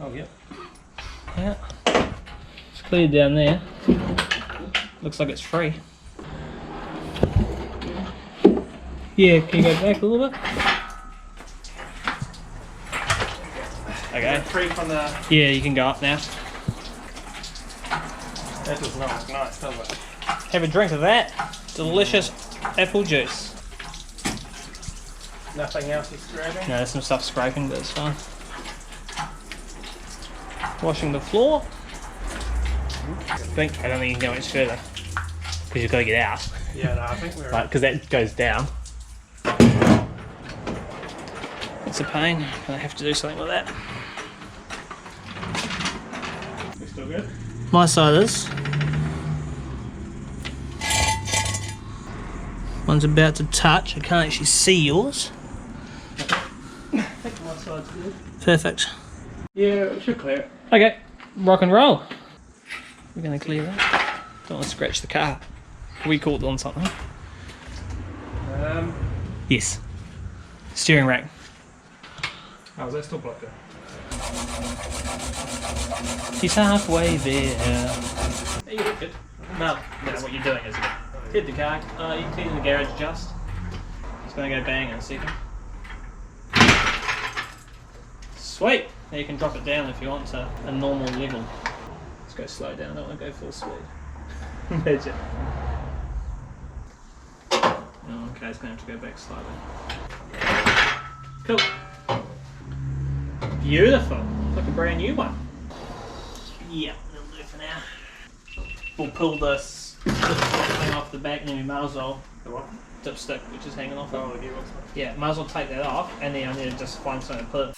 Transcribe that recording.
Oh, yeah. Yeah. It's cleared down there. Looks like it's free. Yeah, can you go back a little bit? Okay. Free from the... Yeah, you can go up now. That does not look nice, does it? Have a drink of that. Delicious apple juice. Nothing else is scraping? No, there's some stuff scraping, but it's fine. Washing the floor. I don't think you can go much further because you've got to get out. Yeah, no, I think we're... Because that goes down. It's a pain. I have to do something with that. We're still good? My side is. One's about to touch. I can't actually see yours. I think my side's good. Perfect. Yeah, we should clear it. Okay, rock and roll. We're going to clear that. Don't want to scratch the car. We caught on something. Yes. Steering rack. Oh, is that still blocked in? He's halfway there. Hey, you look good. No, what you're doing is hit the car. You can clear the garage just. It's going to go bang in a second. Sweet. Now you can drop it down if you want to a normal level. Let's go slow down. I don't want to go full speed. Imagine. Oh, okay, it's going to have to go back slightly. Cool. Beautiful. Like a brand new one. Yeah, that'll do for now. We'll pull this thing off the back and then we might as well... The what? Dipstick, which is hanging off it. Oh, the gearbox. Yeah, might as well take that off and then I need to just find something to put it.